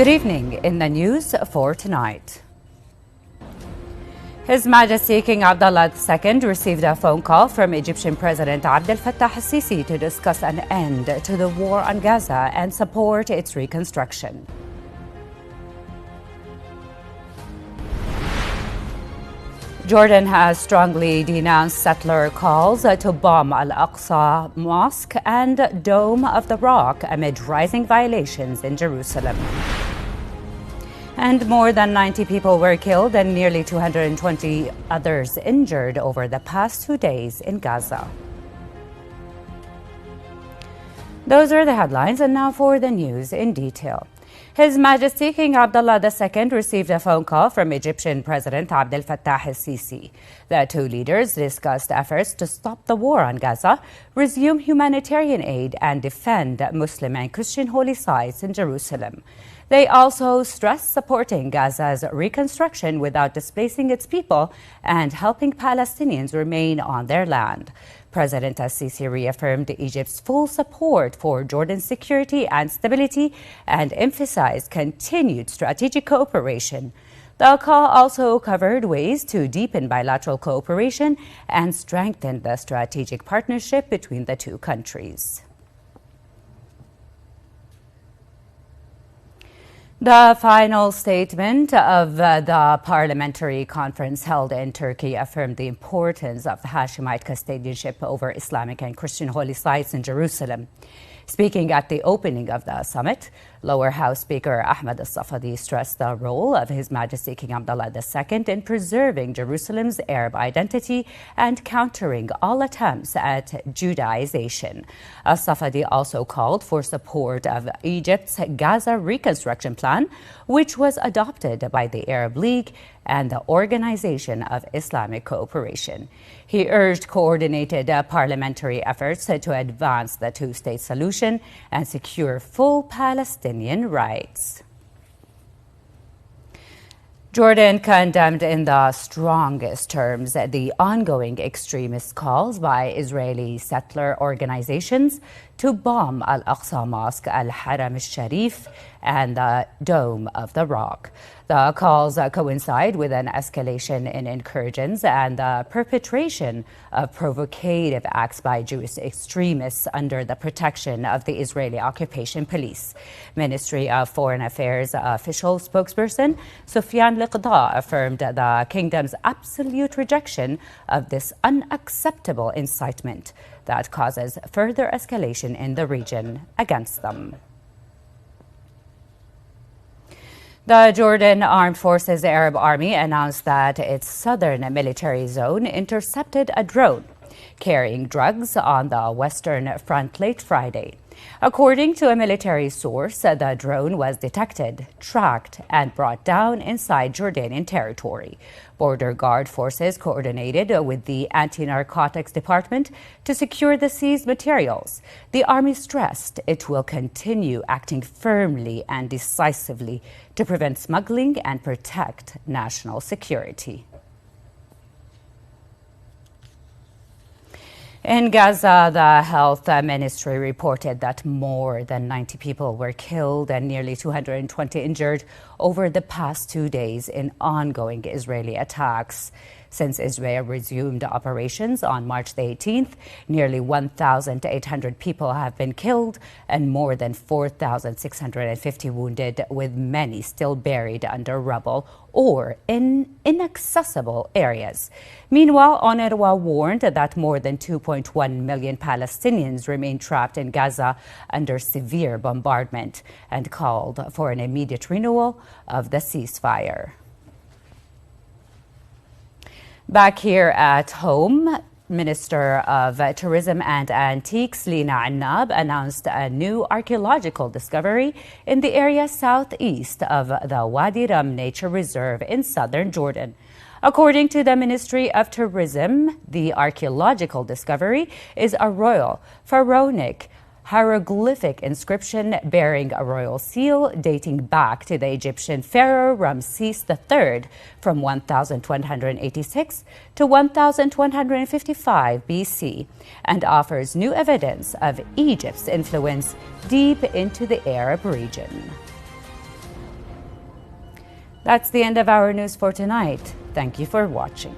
Good evening. In the news for tonight. His Majesty King Abdullah II received a phone call from Egyptian President Abdullah II to discuss an end to the war on Gaza and support its reconstruction. Jordan has strongly denounced settler calls to bomb Al-Aqsa Mosque and Dome of the Rock amid rising violations in Jerusalem. And more than 90 people were killed and nearly 220 others injured over the past 2 days in Gaza. Those are the headlines, and now for the news in detail. His Majesty King Abdullah II received a phone call from Egyptian President Abdel Fattah el-Sisi. The two leaders discussed efforts to stop the war on Gaza, resume humanitarian aid, and defend Muslim and Christian holy sites in Jerusalem. They also stressed supporting Gaza's reconstruction without displacing its people and helping Palestinians remain on their land. President al-Sisi reaffirmed Egypt's full support for Jordan's security and stability and emphasized continued strategic cooperation. The call also covered ways to deepen bilateral cooperation and strengthen the strategic partnership between the two countries. The final statement of the parliamentary conference held in Turkey affirmed the importance of the Hashemite custodianship over Islamic and Christian holy sites in Jerusalem. Speaking at the opening of the summit, Lower House Speaker Ahmed al-Safadi stressed the role of His Majesty King Abdullah II in preserving Jerusalem's Arab identity and countering all attempts at Judaization. Al-Safadi also called for support of Egypt's Gaza reconstruction plan, which was adopted by the Arab League and the Organization of Islamic Cooperation. He urged coordinated parliamentary efforts to advance the two-state solution and secure full Palestinian rights. Jordan condemned in the strongest terms the ongoing extremist calls by Israeli settler organizations to bomb Al-Aqsa Mosque, Al-Haram al-Sharif, and the Dome of the Rock. The calls coincide with an escalation in incursions and the perpetration of provocative acts by Jewish extremists under the protection of the Israeli occupation police. Ministry of Foreign Affairs official spokesperson Sufyan Liqda affirmed the kingdom's absolute rejection of this unacceptable incitement that causes further escalation in the region against them. The Jordan Armed Forces Arab Army announced that its southern military zone intercepted a drone carrying drugs on the Western Front late Friday. According to a military source, the drone was detected, tracked, and brought down inside Jordanian territory. Border Guard forces coordinated with the Anti-Narcotics Department to secure the seized materials. The Army stressed it will continue acting firmly and decisively to prevent smuggling and protect national security. In Gaza, the health ministry reported that more than 90 people were killed and nearly 220 injured over the past 2 days in ongoing Israeli attacks. Since Israel resumed operations on March the 18th, nearly 1,800 people have been killed and more than 4,650 wounded, with many still buried under rubble or in inaccessible areas. Meanwhile, UNRWA warned that more than 2.1 million Palestinians remain trapped in Gaza under severe bombardment and called for an immediate renewal of the ceasefire. Back here at home, Minister of Tourism and Antiques Lina Annab announced a new archaeological discovery in the area southeast of the Wadi Rum Nature Reserve in southern Jordan. According to the Ministry of Tourism, the archaeological discovery is a royal pharaonic hieroglyphic inscription bearing a royal seal dating back to the Egyptian pharaoh Ramses III from 1186 to 1155 BC and offers new evidence of Egypt's influence deep into the Arab region. That's the end of our news for tonight. Thank you for watching.